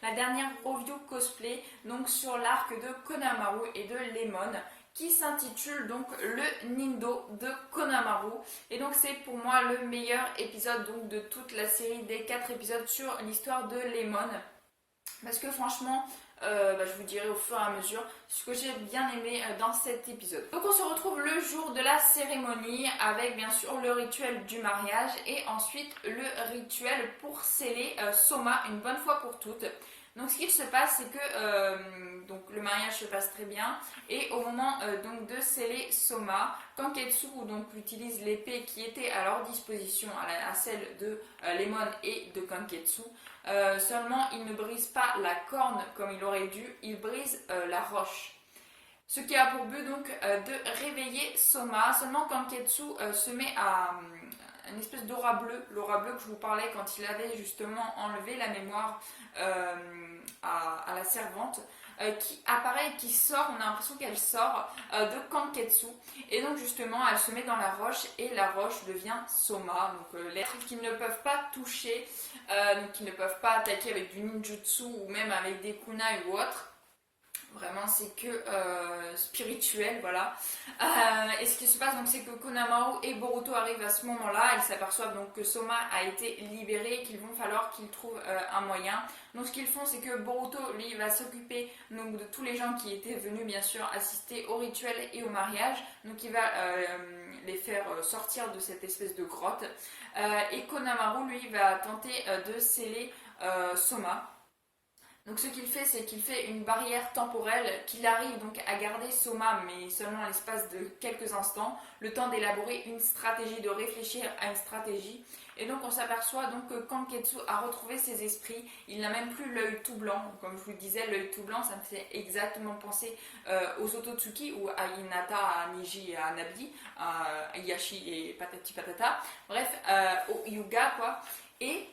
la dernière review cosplay donc sur l'arc de Konamaru et de Lemon qui s'intitule donc le Nindo de Konamaru. Et donc c'est pour moi le meilleur épisode donc de toute la série des 4 épisodes sur l'histoire de Lemon. Parce que franchement, je vous dirai au fur et à mesure ce que j'ai bien aimé dans cet épisode. Donc on se retrouve le jour de la cérémonie avec bien sûr le rituel du mariage et ensuite le rituel pour sceller Soma une bonne fois pour toutes. Donc ce qu'il se passe c'est que donc, le mariage se passe très bien et au moment donc, de sceller Soma, Kanketsu donc, utilise l'épée qui était à leur disposition, à celle de Lemon et de Kanketsu. Seulement il ne brise pas la corne comme il aurait dû, il brise la roche. Ce qui a pour but donc de réveiller Soma. Seulement Kanketsu se met à une espèce l'aura bleu que je vous parlais quand il avait justement enlevé la mémoire à la servante, qui apparaît, qui sort, on a l'impression qu'elle sort de Kanketsu, et donc justement elle se met dans la roche, et la roche devient Soma, donc les trucs qu'ils ne peuvent pas toucher, donc ils ne peuvent pas attaquer avec du ninjutsu ou même avec des kunai ou autre. Vraiment, c'est que spirituel, voilà. Et ce qui se passe, donc, c'est que Konamaru et Boruto arrivent à ce moment-là. Ils s'aperçoivent donc que Soma a été libéré et qu'il va falloir qu'ils trouvent un moyen. Donc, ce qu'ils font, c'est que Boruto, lui, va s'occuper donc de tous les gens qui étaient venus, bien sûr, assister au rituel et au mariage. Donc, il va les faire sortir de cette espèce de grotte. Et Konamaru, lui, va tenter de sceller Soma. Donc ce qu'il fait, c'est qu'il fait une barrière temporelle qu'il arrive donc à garder Soma, mais seulement à l'espace de quelques instants, le temps d'élaborer une stratégie, de réfléchir à une stratégie. Et donc on s'aperçoit donc que Kanketsu a retrouvé ses esprits, il n'a même plus l'œil tout blanc. Comme je vous le disais, l'œil tout blanc, ça me fait exactement penser aux Ototsuki ou à Hinata, à Niji et à Nabi, à Yashi et patati patata, bref, au Hyuga quoi. Et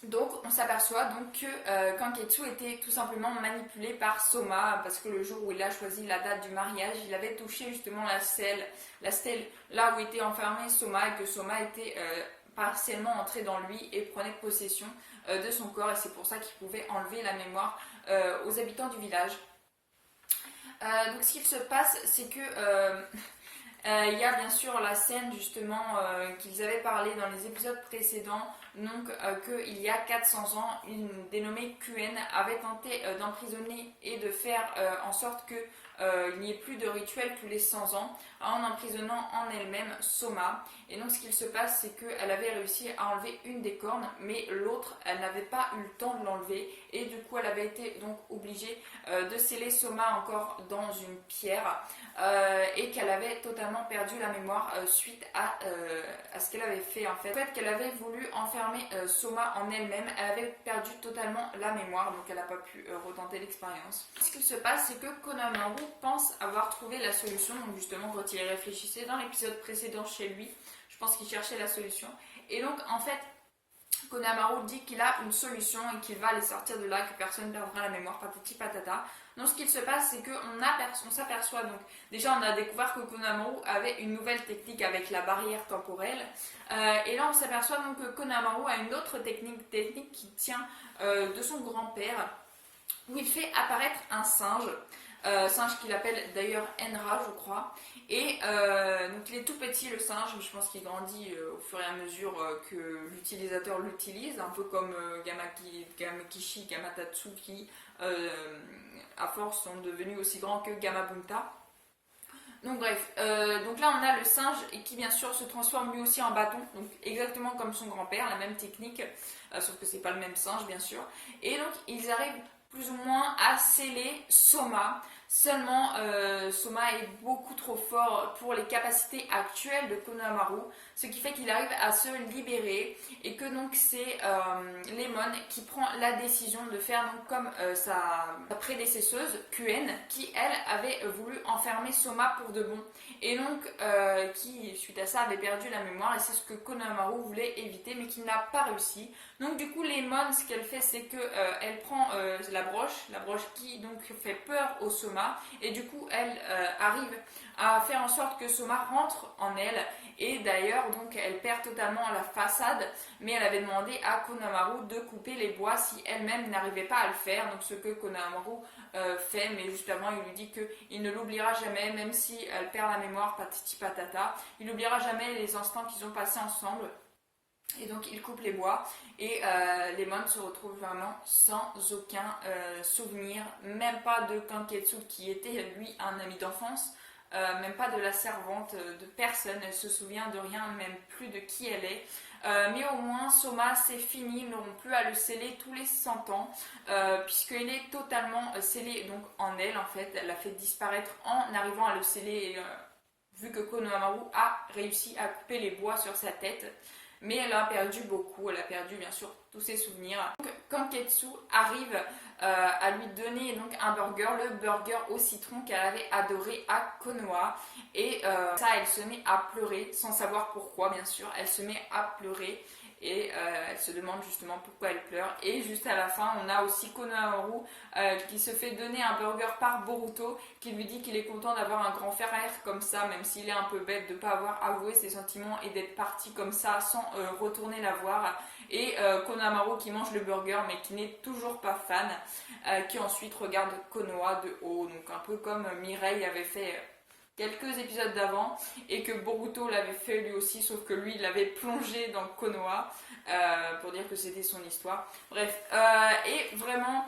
donc on s'aperçoit donc que Kanketsu était tout simplement manipulé par Soma parce que le jour où il a choisi la date du mariage, il avait touché justement la stèle là où était enfermé Soma et que Soma était partiellement entré dans lui et prenait possession de son corps et c'est pour ça qu'il pouvait enlever la mémoire aux habitants du village. Donc ce qu'il se passe c'est que il y a bien sûr la scène justement qu'ils avaient parlé dans les épisodes précédents, donc qu'il y a 400 ans, une dénommée Quen avait tenté d'emprisonner et de faire en sorte que il n'y ait plus de rituel tous les 100 ans en emprisonnant en elle-même Soma. Et donc ce qu'il se passe c'est qu'elle avait réussi à enlever une des cornes mais l'autre elle n'avait pas eu le temps de l'enlever et du coup elle avait été donc obligée de sceller Soma encore dans une pierre et qu'elle avait totalement perdu la mémoire suite à ce qu'elle avait fait en fait. En fait qu'elle avait voulu enfermer Soma en elle-même, elle avait perdu totalement la mémoire donc elle n'a pas pu retenter l'expérience. Ce qu'il se passe c'est que Konamaru pense avoir trouvé la solution, donc justement quand il réfléchissait dans l'épisode précédent chez lui, je pense qu'il cherchait la solution et donc en fait Konamaru dit qu'il a une solution et qu'il va les sortir de là, que personne ne perdra la mémoire, patati patata. Donc ce qu'il se passe, c'est qu'on s'aperçoit, donc déjà on a découvert que Konamaru avait une nouvelle technique avec la barrière temporelle. Et là on s'aperçoit donc que Konamaru a une autre technique qui tient de son grand-père, où il fait apparaître un singe. Singe qu'il appelle d'ailleurs Enra je crois et donc il est tout petit le singe mais je pense qu'il grandit au fur et à mesure que l'utilisateur l'utilise un peu comme Gamakishi, Gamatatsu qui à force sont devenus aussi grands que Gamabunta. Donc bref, donc là on a le singe qui bien sûr se transforme lui aussi en bâton, donc exactement comme son grand-père, la même technique, sauf que c'est pas le même singe bien sûr. Et donc ils arrivent plus ou moins à sceller Soma. Seulement, Soma est beaucoup trop fort pour les capacités actuelles de Konamaru, ce qui fait qu'il arrive à se libérer et que donc c'est Lemon qui prend la décision de faire donc comme sa prédécesseuse Quen qui elle avait voulu enfermer Soma pour de bon et donc qui suite à ça avait perdu la mémoire et c'est ce que Konamaru voulait éviter mais qui n'a pas réussi. Donc du coup Lemon ce qu'elle fait c'est que elle prend la broche qui donc fait peur au Soma Soma, et du coup elle arrive à faire en sorte que Soma rentre en elle, et d'ailleurs donc elle perd totalement la façade, mais elle avait demandé à Konohamaru de couper les bois si elle-même n'arrivait pas à le faire, donc ce que Konohamaru fait, mais juste avant il lui dit qu'il ne l'oubliera jamais, même si elle perd la mémoire, patati patata, il n'oubliera jamais les instants qu'ils ont passés ensemble. Et donc il coupe les bois et Lemon se retrouve vraiment sans aucun souvenir, même pas de Kanketsu qui était lui un ami d'enfance, même pas de la servante, de personne, elle se souvient de rien, même plus de qui elle est. Mais au moins Soma c'est fini, ils n'auront plus à le sceller tous les 100 ans, puisqu'il est totalement scellé donc en elle en fait, elle l'a fait disparaître en arrivant à le sceller, vu que Konohamaru a réussi à couper les bois sur sa tête. Mais elle a perdu beaucoup, elle a perdu bien sûr tous ses souvenirs. Donc, Kanketsu arrive à lui donner donc un burger, le burger au citron qu'elle avait adoré à Konoha. Et ça, elle se met à pleurer, sans savoir pourquoi bien sûr, elle se met à pleurer. Et elle se demande justement pourquoi elle pleure. Et juste à la fin, on a aussi Konohamaru qui se fait donner un burger par Boruto, qui lui dit qu'il est content d'avoir un grand frère comme ça, même s'il est un peu bête de ne pas avoir avoué ses sentiments et d'être parti comme ça sans retourner la voir. Et Konohamaru qui mange le burger mais qui n'est toujours pas fan, qui ensuite regarde Konoha de haut, donc un peu comme Mireille avait fait quelques épisodes d'avant, et que Boruto l'avait fait lui aussi, sauf que lui il l'avait plongé dans Konoha pour dire que c'était son histoire. Bref, et vraiment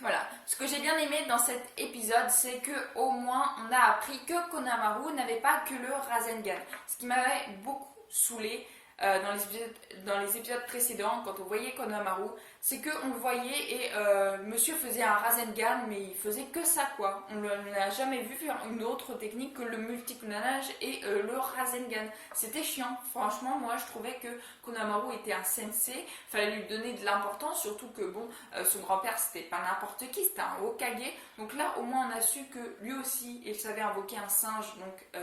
voilà, ce que j'ai bien aimé dans cet épisode, c'est que au moins on a appris que Konohamaru n'avait pas que le Rasengan, ce qui m'avait beaucoup saoulé dans les épisodes précédents, quand on voyait Konohamaru, c'est qu'on le voyait et monsieur faisait un Rasengan, mais il faisait que ça quoi. On n'a jamais vu faire une autre technique que le multikunanage et le Rasengan. C'était chiant, franchement, moi je trouvais que Konohamaru était un sensei, fallait lui donner de l'importance, surtout que bon, son grand-père c'était pas n'importe qui, c'était un Hokage, donc là au moins on a su que lui aussi il savait invoquer un singe, donc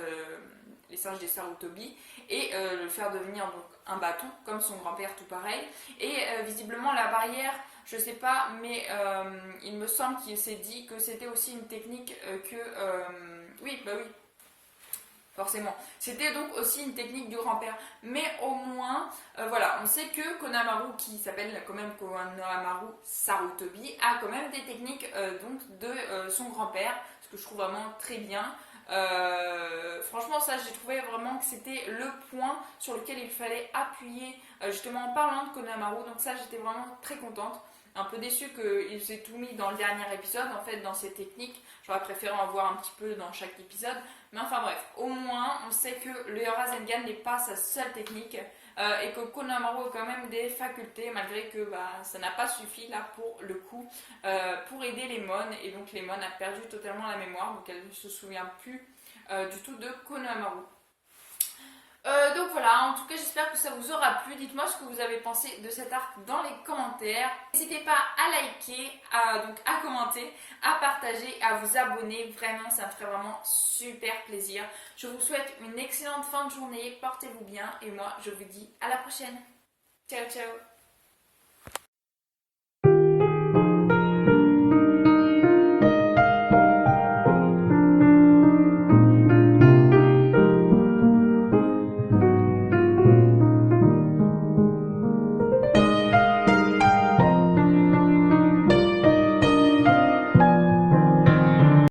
les singes des Sarutobi, et le faire devenir donc un bâton comme son grand-père, tout pareil. Et visiblement la barrière, je sais pas, mais il me semble qu'il s'est dit que c'était aussi une technique oui, bah oui, forcément. C'était donc aussi une technique du grand-père. Mais au moins, voilà, on sait que Konohamaru, qui s'appelle quand même Konohamaru Sarutobi, a quand même des techniques donc de son grand-père, ce que je trouve vraiment très bien. Franchement ça j'ai trouvé vraiment que c'était le point sur lequel il fallait appuyer, justement en parlant de Konohamaru, donc ça j'étais vraiment très contente. Un peu déçue qu'il s'est tout mis dans le dernier épisode en fait, dans ces techniques, j'aurais préféré en voir un petit peu dans chaque épisode, mais enfin bref, au moins on sait que le Rasengan n'est pas sa seule technique, et que Konohamaru a quand même des facultés, malgré que ça n'a pas suffi là pour le coup, pour aider Lemon, et donc Lemon a perdu totalement la mémoire, donc elle ne se souvient plus du tout de Konohamaru. Donc voilà, en tout cas j'espère que ça vous aura plu, dites-moi ce que vous avez pensé de cet arc dans les commentaires, n'hésitez pas à liker, à commenter, à partager, à vous abonner, vraiment ça me ferait vraiment super plaisir. Je vous souhaite une excellente fin de journée, portez-vous bien et moi je vous dis à la prochaine. Ciao ciao.